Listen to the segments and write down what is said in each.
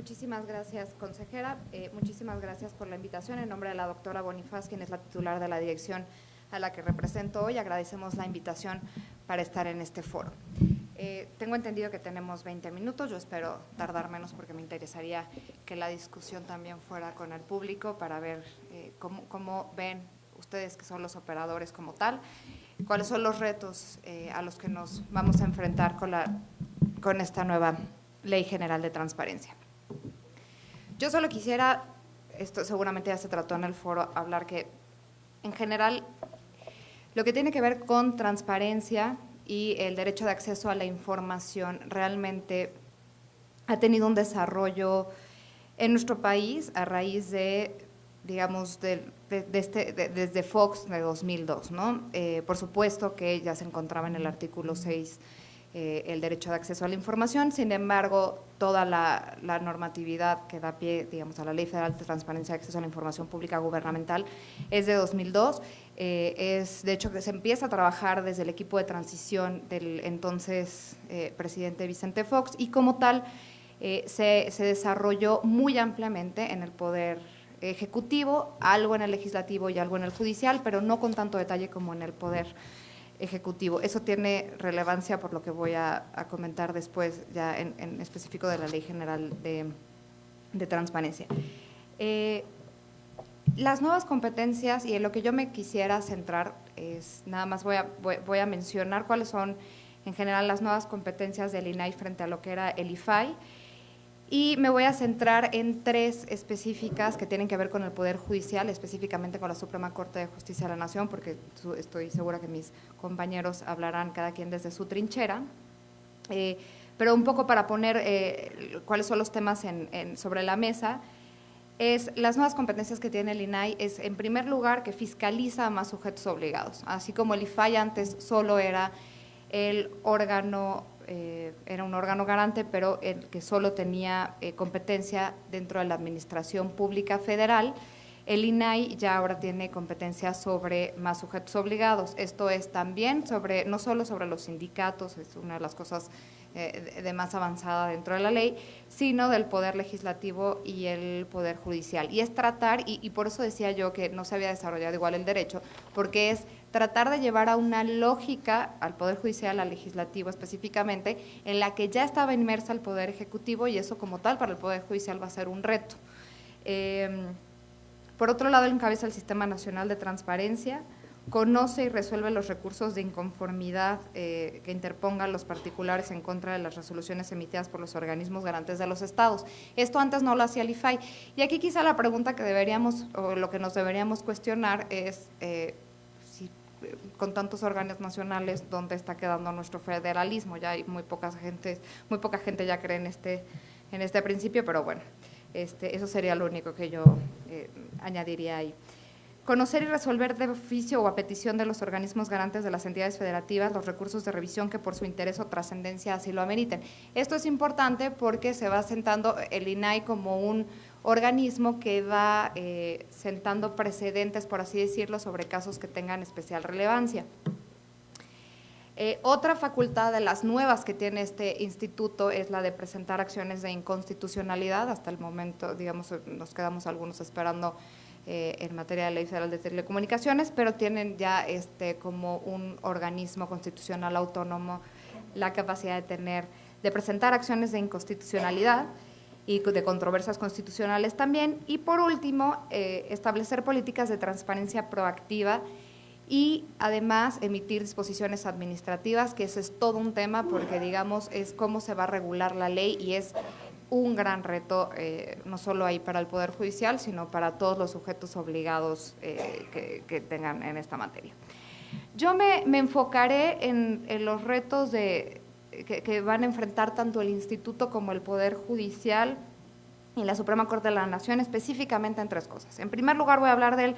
Muchísimas gracias, consejera. Muchísimas gracias por la invitación. En nombre de la doctora Bonifaz, quien es la titular de la dirección a la que represento hoy, agradecemos la invitación para estar en este foro. Tengo entendido que tenemos 20 minutos, yo espero tardar menos porque me interesaría que la discusión también fuera con el público para ver cómo ven ustedes, que son los operadores como tal, cuáles son los retos a los que nos vamos a enfrentar con esta nueva Ley General de Transparencia. Yo solo quisiera, esto seguramente ya se trató en el foro, hablar que en general lo que tiene que ver con transparencia y el derecho de acceso a la información realmente ha tenido un desarrollo en nuestro país a raíz de, digamos, desde Fox de 2002, ¿no? Por supuesto que ya se encontraba en el artículo 6 el derecho de acceso a la información, sin embargo, toda la normatividad que da pie, digamos, a la Ley Federal de Transparencia de Acceso a la Información Pública Gubernamental es de 2002, es de hecho que se empieza a trabajar desde el equipo de transición del entonces presidente Vicente Fox y como tal se desarrolló muy ampliamente en el Poder Ejecutivo, algo en el Legislativo y algo en el Judicial, pero no con tanto detalle como en el Poder Ejecutivo. Eso tiene relevancia por lo que voy a comentar después, ya en específico de la Ley General de Transparencia. Las nuevas competencias, y en lo que yo me quisiera centrar es, nada más voy a mencionar cuáles son en general las nuevas competencias del INAI frente a lo que era el IFAI, y me voy a centrar en tres específicas que tienen que ver con el Poder Judicial, específicamente con la Suprema Corte de Justicia de la Nación, porque estoy segura que mis compañeros hablarán cada quien desde su trinchera, pero un poco para poner cuáles son los temas sobre la mesa, es las nuevas competencias que tiene el INAI es, en primer lugar, que fiscaliza a más sujetos obligados, así como el IFAI antes solo era el órgano era un órgano garante, pero el que solo tenía competencia dentro de la Administración Pública Federal. El INAI ya ahora tiene competencia sobre más sujetos obligados. Esto es también sobre, no solo sobre los sindicatos, es una de las cosas de más avanzada dentro de la ley, sino del Poder Legislativo y el Poder Judicial. Y es tratar, y por eso decía yo que no se había desarrollado igual el derecho, porque es tratar de llevar a una lógica al Poder Judicial, al Legislativo específicamente, en la que ya estaba inmersa el Poder Ejecutivo y eso como tal para el Poder Judicial va a ser un reto. Por otro lado, encabeza el Sistema Nacional de Transparencia, conoce y resuelve los recursos de inconformidad que interpongan los particulares en contra de las resoluciones emitidas por los organismos garantes de los estados. Esto antes no lo hacía el IFAI. Y aquí quizá la pregunta que deberíamos, o lo que nos deberíamos cuestionar es con tantos órganos nacionales, ¿dónde está quedando nuestro federalismo? Ya hay muy poca gente ya cree en este principio, pero bueno, eso sería lo único que yo añadiría ahí. Conocer y resolver de oficio o a petición de los organismos garantes de las entidades federativas los recursos de revisión que por su interés o trascendencia así lo ameriten. Esto es importante porque se va sentando el INAI como un organismo que va sentando precedentes, por así decirlo, sobre casos que tengan especial relevancia. Otra facultad de las nuevas que tiene este instituto es la de presentar acciones de inconstitucionalidad. Hasta el momento, digamos, nos quedamos algunos esperando en materia de Ley Federal de Telecomunicaciones, pero tienen ya como un organismo constitucional autónomo la capacidad de presentar acciones de inconstitucionalidad y de controversias constitucionales también. Y por último, establecer políticas de transparencia proactiva y además emitir disposiciones administrativas, que ese es todo un tema porque, digamos, es cómo se va a regular la ley y es un gran reto, no solo ahí para el Poder Judicial, sino para todos los sujetos obligados que tengan en esta materia. Yo me enfocaré en los retos que van a enfrentar tanto el Instituto como el Poder Judicial y la Suprema Corte de la Nación, específicamente en tres cosas. En primer lugar, voy a hablar del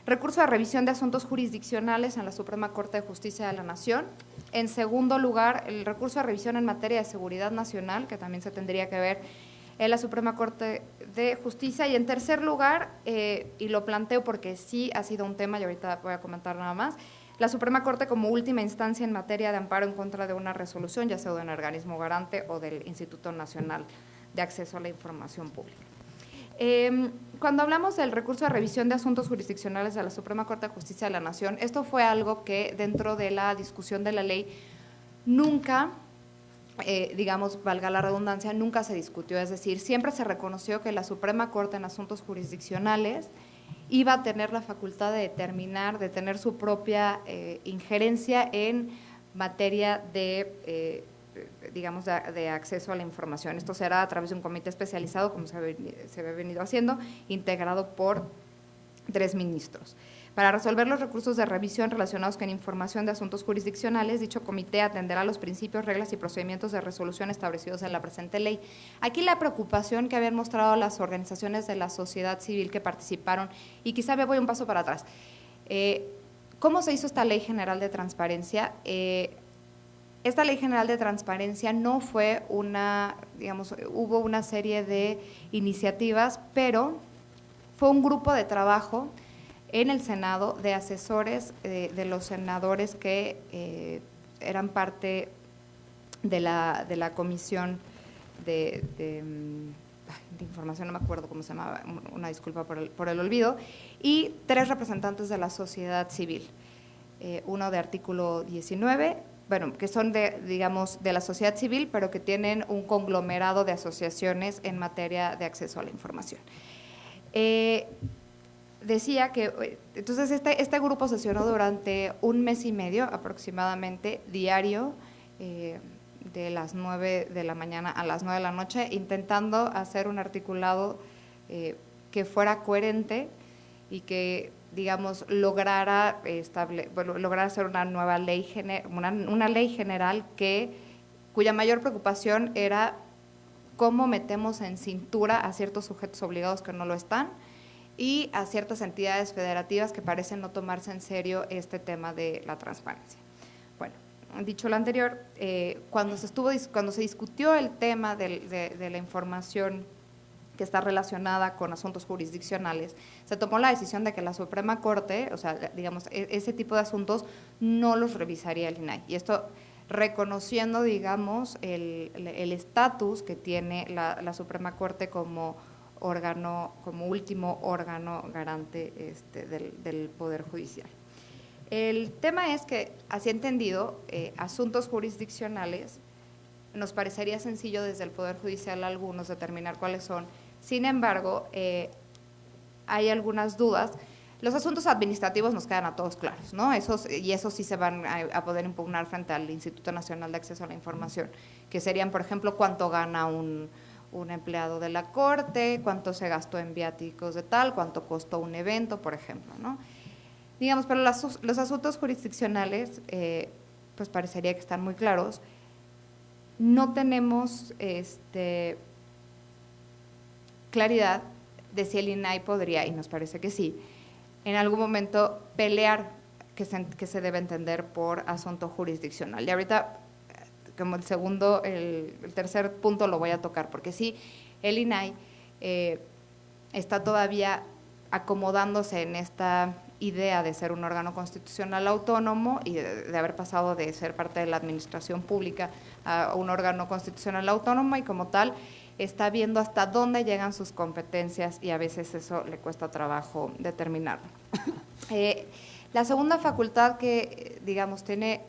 recurso de revisión de asuntos jurisdiccionales en la Suprema Corte de Justicia de la Nación. En segundo lugar, el recurso de revisión en materia de seguridad nacional, que también se tendría que ver en la Suprema Corte de Justicia. Y en tercer lugar, y lo planteo porque sí ha sido un tema y ahorita voy a comentar nada más, la Suprema Corte como última instancia en materia de amparo en contra de una resolución, ya sea de un organismo garante o del Instituto Nacional de acceso a la información pública. Cuando hablamos del recurso de revisión de asuntos jurisdiccionales de la Suprema Corte de Justicia de la Nación, esto fue algo que dentro de la discusión de la ley nunca, digamos, valga la redundancia, nunca se discutió, es decir, siempre se reconoció que la Suprema Corte en asuntos jurisdiccionales iba a tener la facultad de determinar, de tener su propia injerencia en materia de, digamos, de acceso a la información. Esto será a través de un comité especializado, como se había venido haciendo, integrado por 3 ministros. Para resolver los recursos de revisión relacionados con información de asuntos jurisdiccionales, dicho comité atenderá los principios, reglas y procedimientos de resolución establecidos en la presente ley. Aquí la preocupación que habían mostrado las organizaciones de la sociedad civil que participaron, y quizá me voy un paso para atrás. ¿Cómo se hizo esta Ley General de Transparencia? Esta Ley General de Transparencia no fue una, digamos, hubo una serie de iniciativas, pero fue un grupo de trabajo en el Senado de asesores de los senadores que eran parte de la comisión de información, no me acuerdo cómo se llamaba, una disculpa por el olvido, y 3 representantes de la sociedad civil, uno de artículo 19, bueno, que son digamos, de la sociedad civil, pero que tienen un conglomerado de asociaciones en materia de acceso a la información. Decía que, entonces, este grupo sesionó durante 1 mes y medio aproximadamente, diario, de las 9 de la mañana a las 9 de la noche, intentando hacer un articulado que fuera coherente y que, digamos, lograra hacer una nueva ley, una ley general cuya mayor preocupación era cómo metemos en cintura a ciertos sujetos obligados que no lo están, y a ciertas entidades federativas que parecen no tomarse en serio este tema de la transparencia. Bueno, dicho lo anterior, cuando se discutió el tema de la información que está relacionada con asuntos jurisdiccionales, se tomó la decisión de que la Suprema Corte, o sea, digamos, ese tipo de asuntos no los revisaría el INAI. Y esto reconociendo, digamos, el estatus que tiene la Suprema Corte como último órgano garante del Poder Judicial. El tema es que, así entendido, asuntos jurisdiccionales, nos parecería sencillo desde el Poder Judicial a algunos determinar cuáles son. Sin embargo, hay algunas dudas. Los asuntos administrativos nos quedan a todos claros, ¿no? Esos sí se van a poder impugnar frente al Instituto Nacional de Acceso a la Información, que serían, por ejemplo, cuánto gana un empleado de la Corte, cuánto se gastó en viáticos de tal, cuánto costó un evento, por ejemplo, ¿no? Digamos, pero los asuntos jurisdiccionales, pues parecería que están muy claros. No tenemos claridad de si el INAI podría, y nos parece que sí, en algún momento pelear que se debe entender por asunto jurisdiccional. Y ahorita, como el tercer punto lo voy a tocar, porque sí, el INAI está todavía acomodándose en esta idea de ser un órgano constitucional autónomo y de haber pasado de ser parte de la administración pública a un órgano constitucional autónomo, y como tal está viendo hasta dónde llegan sus competencias, y a veces eso le cuesta trabajo determinarlo. La segunda facultad que, digamos, tiene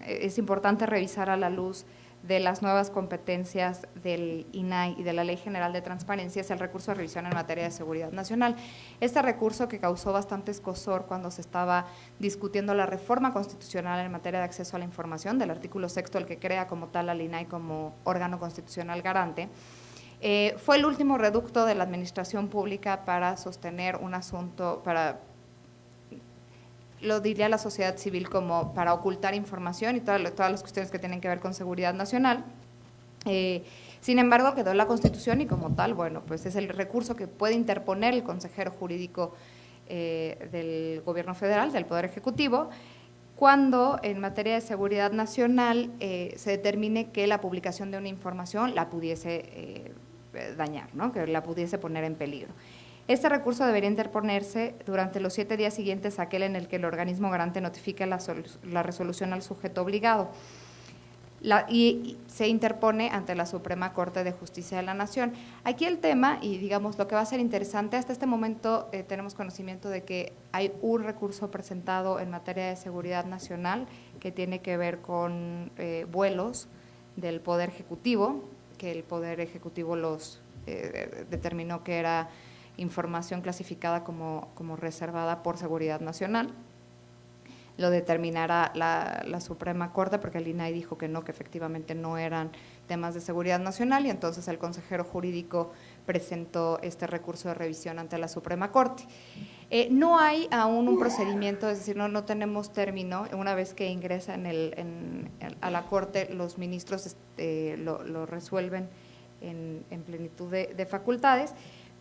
es importante revisar a la luz de las nuevas competencias del INAI y de la Ley General de Transparencia es el recurso de revisión en materia de seguridad nacional. Este recurso, que causó bastante escozor cuando se estaba discutiendo la reforma constitucional en materia de acceso a la información, del artículo 6, el que crea como tal al INAI como órgano constitucional garante, fue el último reducto de la administración pública para sostener un asunto, lo diría la sociedad civil, como para ocultar información y todas las cuestiones que tienen que ver con seguridad nacional. Sin embargo, quedó la Constitución y como tal, bueno, pues es el recurso que puede interponer el consejero jurídico del Gobierno Federal, del Poder Ejecutivo, cuando en materia de seguridad nacional se determine que la publicación de una información la pudiese dañar, ¿no? Que la pudiese poner en peligro. Este recurso debería interponerse durante los 7 días siguientes a aquel en el que el organismo garante notifique la resolución al sujeto obligado. y se interpone ante la Suprema Corte de Justicia de la Nación. Aquí el tema, y digamos lo que va a ser interesante, hasta este momento tenemos conocimiento de que hay un recurso presentado en materia de seguridad nacional que tiene que ver con vuelos del Poder Ejecutivo, que el Poder Ejecutivo los determinó que era información clasificada como reservada por seguridad nacional. Lo determinará la Suprema Corte, porque el INAI dijo que no, que efectivamente no eran temas de seguridad nacional, y entonces el consejero jurídico presentó este recurso de revisión ante la Suprema Corte. No hay aún un procedimiento, es decir, no tenemos término. Una vez que ingresa a la Corte, los ministros lo resuelven en plenitud de facultades,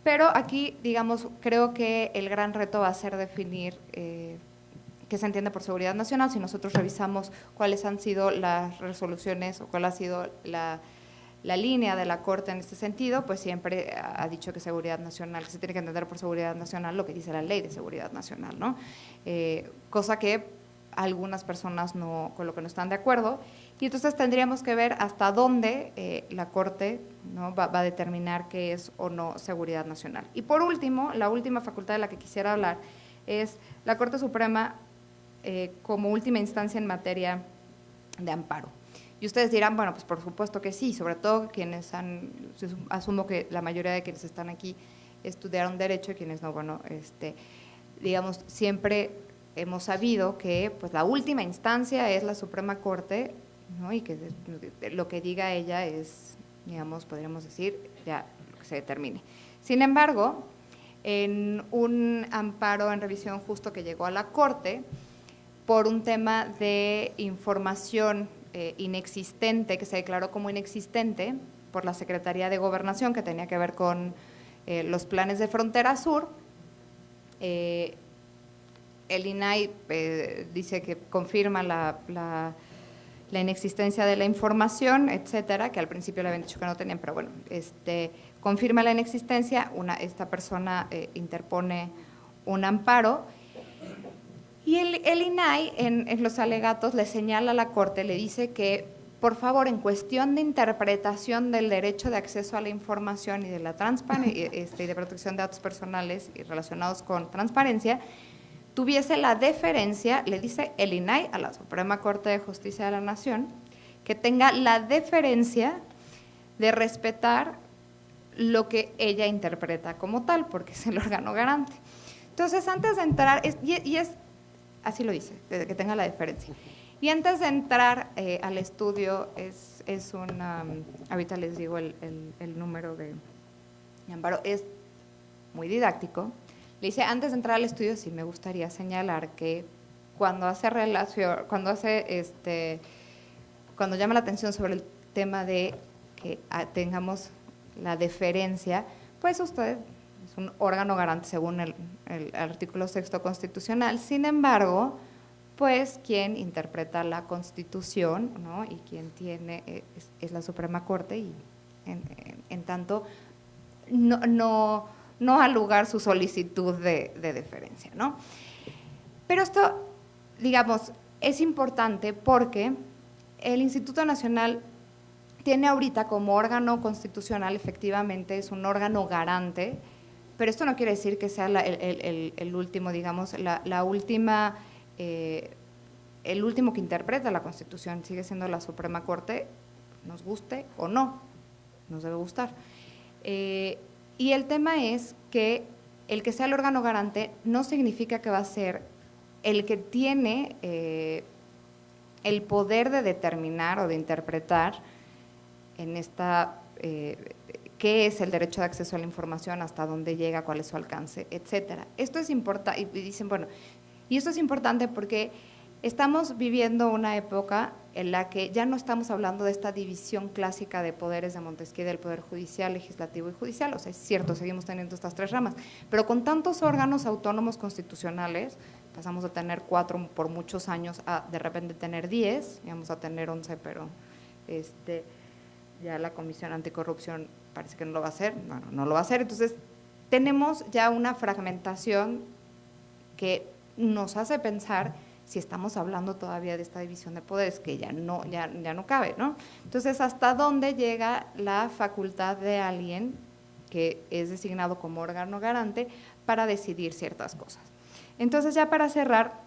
pero aquí, digamos, creo que el gran reto va a ser definir qué se entiende por seguridad nacional. Si nosotros revisamos cuáles han sido las resoluciones o cuál ha sido la línea de la Corte en este sentido, pues siempre ha dicho que seguridad nacional, que se tiene que entender por seguridad nacional lo que dice la Ley de Seguridad Nacional, ¿no? Cosa que algunas personas con lo que no están de acuerdo, y entonces tendríamos que ver hasta dónde la Corte, ¿no?, va a determinar qué es o no seguridad nacional. Y por último, la última facultad de la que quisiera hablar es la Corte Suprema como última instancia en materia de amparo. Y ustedes dirán, bueno, pues por supuesto que sí, sobre todo quienes asumo que la mayoría de quienes están aquí estudiaron Derecho y quienes no, bueno, digamos, siempre hemos sabido que pues la última instancia es la Suprema Corte, ¿no?, y que lo que diga ella es, digamos, podríamos decir, ya lo que se determine. Sin embargo, en un amparo en revisión justo que llegó a la Corte, por un tema de información inexistente, que se declaró como inexistente por la Secretaría de Gobernación, que tenía que ver con los planes de Frontera Sur, el INAI dice que confirma la inexistencia de la información, etcétera, que al principio le habían dicho que no tenían, pero bueno, confirma la inexistencia, esta persona interpone un amparo. Y el INAI en los alegatos le señala a la Corte, le dice que, por favor, en cuestión de interpretación del derecho de acceso a la información y de la y de protección de datos personales y relacionados con transparencia, tuviese la deferencia, le dice el INAI a la Suprema Corte de Justicia de la Nación, que tenga la deferencia de respetar lo que ella interpreta como tal, porque es el órgano garante. Entonces, antes de entrar, así lo dice, que tenga la deferencia. Y antes de entrar al estudio, ahorita les digo el número de amparo, es muy didáctico. Le dice, antes de entrar al estudio, sí me gustaría señalar que cuando cuando llama la atención sobre el tema de que tengamos la deferencia, pues usted es un órgano garante según el artículo 6º constitucional. Sin embargo, pues quien interpreta la Constitución, ¿no?, y quien tiene es la Suprema Corte, y en tanto no ha lugar su solicitud de deferencia, ¿no? Pero esto, digamos, es importante porque el Instituto Nacional tiene ahorita como órgano constitucional, efectivamente, es un órgano garante, pero esto no quiere decir que sea el último, digamos, el último que interpreta la Constitución. Sigue siendo la Suprema Corte, nos guste o no, nos debe gustar. Y el tema es que el que sea el órgano garante no significa que va a ser el que tiene el poder de determinar o de interpretar en qué es el derecho de acceso a la información, hasta dónde llega, cuál es su alcance, etcétera. Esto es importante, y dicen, bueno, y esto es importante porque estamos viviendo una época en la que ya no estamos hablando de esta división clásica de poderes de Montesquieu, del poder judicial, legislativo y judicial. O sea, es cierto, seguimos teniendo estas tres ramas, pero con tantos órganos autónomos constitucionales, pasamos de tener 4 por muchos años a de repente tener 10, y vamos a tener 11, pero ya la Comisión Anticorrupción parece que no lo va a hacer, bueno, no lo va a hacer. Entonces, tenemos ya una fragmentación que nos hace pensar si estamos hablando todavía de esta división de poderes, que ya no cabe, ¿no? Entonces, ¿hasta dónde llega la facultad de alguien que es designado como órgano garante para decidir ciertas cosas? Entonces, ya para cerrar,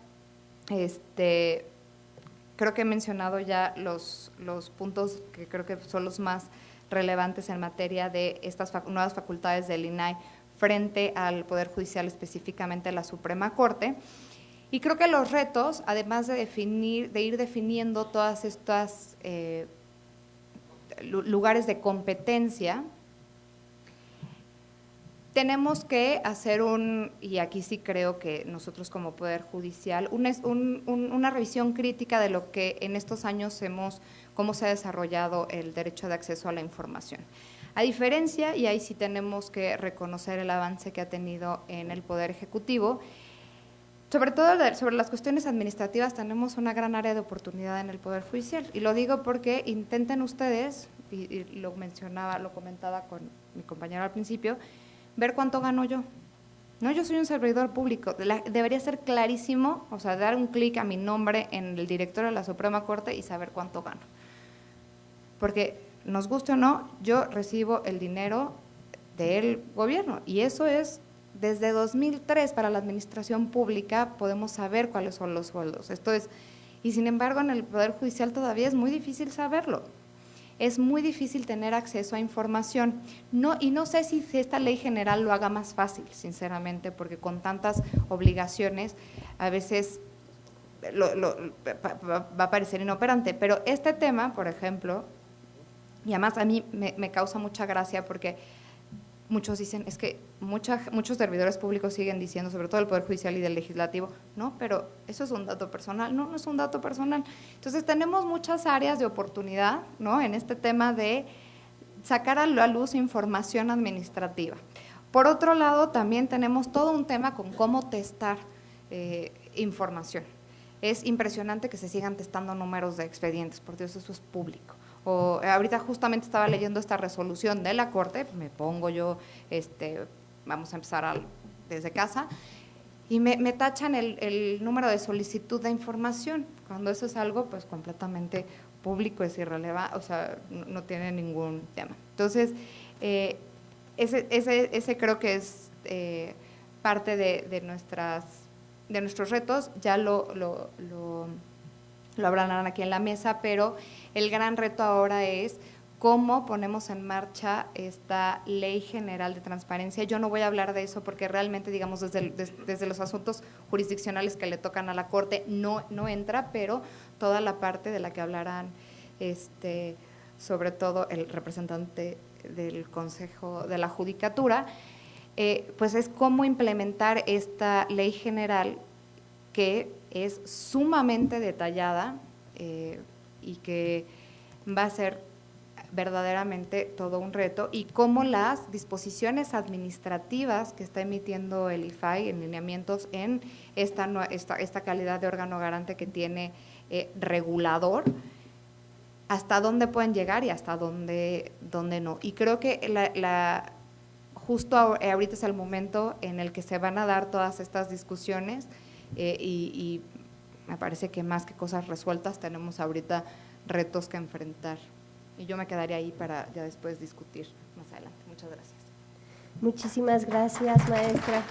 creo que he mencionado ya los puntos que creo que son los más relevantes en materia de estas nuevas facultades del INAI frente al Poder Judicial, específicamente la Suprema Corte. Y creo que los retos, además de ir definiendo todas estas lugares de competencia, tenemos que hacer y aquí sí creo que nosotros como Poder Judicial, una revisión crítica de lo que en estos años cómo se ha desarrollado el derecho de acceso a la información. A diferencia, y ahí sí tenemos que reconocer el avance que ha tenido en el Poder Ejecutivo, sobre todo sobre las cuestiones administrativas tenemos una gran área de oportunidad en el Poder Judicial. Y lo digo porque intenten ustedes, y lo comentaba con mi compañero al principio, ver cuánto gano yo. No, yo soy un servidor público, debería ser clarísimo, o sea, dar un clic a mi nombre en el directorio de la Suprema Corte y saber cuánto gano. Porque, nos guste o no, yo recibo el dinero del gobierno y eso es, desde 2003 para la administración pública podemos saber cuáles son los sueldos. Y sin embargo en el Poder Judicial todavía es muy difícil saberlo. Es muy difícil tener acceso a información. Y no sé si esta ley general lo haga más fácil, sinceramente, porque con tantas obligaciones a veces va a parecer inoperante. Pero este tema, por ejemplo, y además a mí me causa mucha gracia porque muchos dicen, es que muchos servidores públicos siguen diciendo, sobre todo el Poder Judicial y del Legislativo, no, pero eso es un dato personal. No, no es un dato personal. Entonces tenemos muchas áreas de oportunidad, ¿no?, en este tema de sacar a la luz información administrativa. Por otro lado, también tenemos todo un tema con cómo testar información. Es impresionante que se sigan testando números de expedientes, por Dios, eso es público. O ahorita justamente estaba leyendo esta resolución de la Corte, me pongo yo, vamos a empezar desde casa, y me tachan el número de solicitud de información, cuando eso es algo pues completamente público, es irrelevante, o sea, no tiene ningún tema. Entonces, ese creo que es parte de nuestros retos, ya lo hablarán aquí en la mesa, pero el gran reto ahora es cómo ponemos en marcha esta Ley General de Transparencia. Yo no voy a hablar de eso porque realmente, digamos, desde los asuntos jurisdiccionales que le tocan a la Corte no entra, pero toda la parte de la que hablarán, sobre todo el representante del Consejo de la Judicatura, pues es cómo implementar esta Ley General que es sumamente detallada y que va a ser verdaderamente todo un reto, y cómo las disposiciones administrativas que está emitiendo el IFAI en lineamientos en esta calidad de órgano garante que tiene regulador, hasta dónde pueden llegar y hasta dónde no. Y creo que justo ahorita es el momento en el que se van a dar todas estas discusiones y me parece que más que cosas resueltas tenemos ahorita retos que enfrentar. Y yo me quedaría ahí para ya después discutir más adelante. Muchas gracias. Muchísimas gracias, maestra.